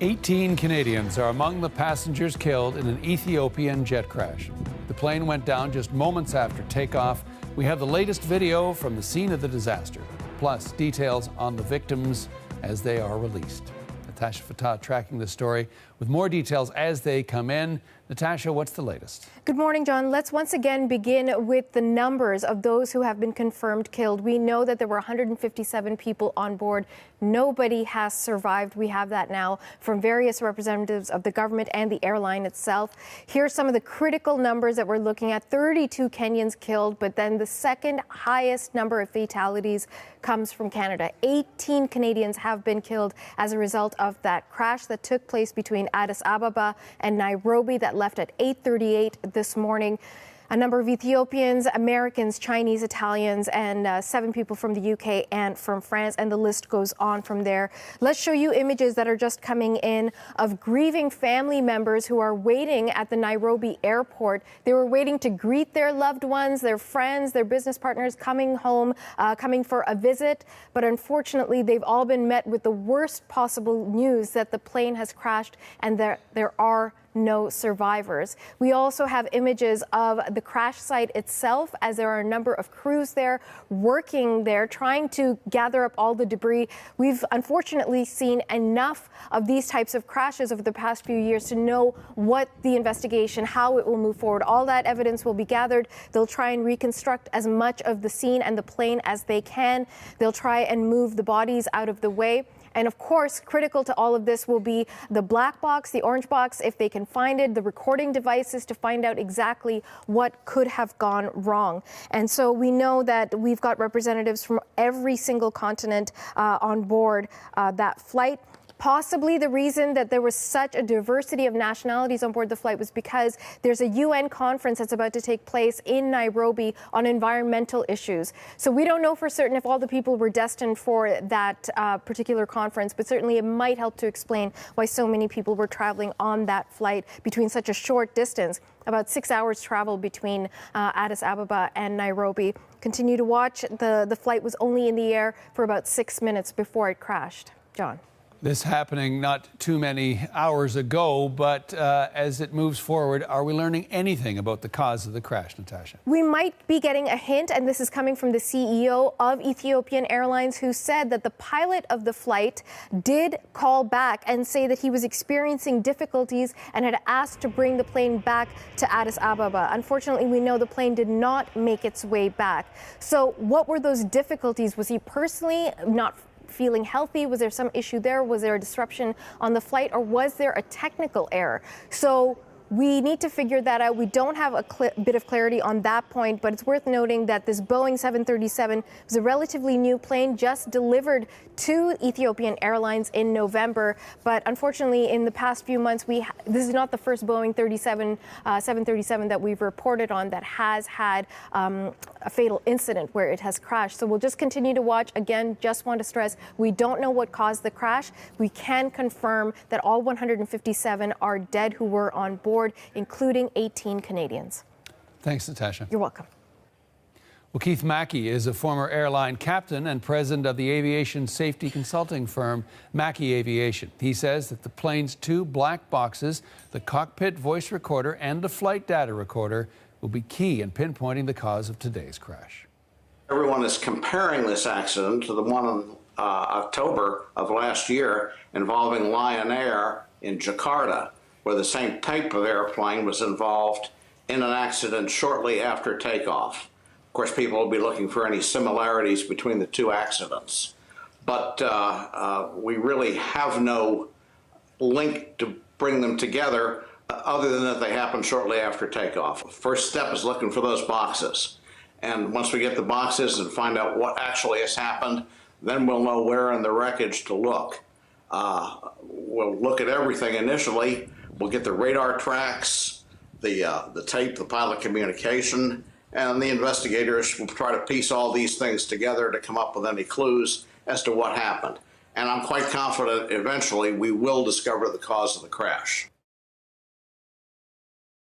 18 Canadians are among the passengers killed in an Ethiopian jet crash. The plane went down just moments after takeoff. We have the latest video from the scene of the disaster, plus details on the victims as they are released. Natasha Fatah tracking the story with more details as they come in. Natasha, what's the latest? Good morning, John. Let's once again begin with the numbers of those who have been confirmed killed. We know that there were 157 people on board. Nobody has survived. We have that now from various representatives of the government and the airline itself. Here are some of the critical numbers that we're looking at. 32 Kenyans killed, but then the second highest number of fatalities comes from Canada. 18 Canadians have been killed as a result of that crash that took place between Addis Ababa and Nairobi that left at 8:38 this morning. A number of Ethiopians, Americans, Chinese, Italians, and 7 people from the UK and from France, and the list goes on from there. Let's show you images that are just coming in of grieving family members who are waiting at the Nairobi airport. They were waiting to greet their loved ones, their friends, their business partners coming home, coming for a visit. But unfortunately, they've all been met with the worst possible news that the plane has crashed and there are no survivors. We also have images of the crash site itself, as there are a number of crews there working there, trying to gather up all the debris. We've unfortunately seen enough of these types of crashes over the past few years to know what the investigation, how it will move forward. All that evidence will be gathered. They'll try and reconstruct as much of the scene and the plane as they can. They'll try and move the bodies out of the way. And of course, critical to all of this will be the black box, the orange box, if they can find it, the recording devices to find out exactly what could have gone wrong. And so we know that we've got representatives from every single continent on board that flight. Possibly the reason that there was such a diversity of nationalities on board the flight was because there's a UN conference that's about to take place in Nairobi on environmental issues. So we don't know for certain if all the people were destined for that particular conference, but certainly it might help to explain why so many people were traveling on that flight between such a short distance. About 6 hours travel between Addis Ababa and Nairobi. Continue to watch. The flight was only in the air for about 6 minutes before it crashed. John. This happening not too many hours ago, but as it moves forward, are we learning anything about the cause of the crash, Natasha? We might be getting a hint, and this is coming from the CEO of Ethiopian Airlines, who said that the pilot of the flight did call back and say that he was experiencing difficulties and had asked to bring the plane back to Addis Ababa. Unfortunately, we know the plane did not make its way back. So what were those difficulties? Was he personally not feeling healthy? Was there some issue there? Was there a disruption on the flight, or was there a technical error? So we need to figure that out. We don't have a bit of clarity on that point, but it's worth noting that this Boeing 737 was a relatively new plane, just delivered to Ethiopian Airlines in November. But unfortunately, in the past few months, this is not the first Boeing 737 that we've reported on that has had a fatal incident where it has crashed. So we'll just continue to watch. Again, just want to stress, we don't know what caused the crash. We can confirm that all 157 are dead who were on board, including 18 Canadians. Thanks, Natasha. You're welcome. Well, Keith Mackey is a former airline captain and president of the aviation safety consulting firm Mackey Aviation. He says that the plane's 2 black boxes, the cockpit voice recorder and the flight data recorder, will be key in pinpointing the cause of today's crash. Everyone is comparing this accident to the one in October of last year involving Lion Air in Jakarta, where the same type of airplane was involved in an accident shortly after takeoff. Of course, people will be looking for any similarities between the 2 accidents, but we really have no link to bring them together other than that they happened shortly after takeoff. First step is looking for those boxes, and once we get the boxes and find out what actually has happened, then we'll know where in the wreckage to look. We'll look at everything initially. We'll get the radar tracks, the tape, the pilot communication, and the investigators will try to piece all these things together to come up with any clues as to what happened. And I'm quite confident eventually we will discover the cause of the crash.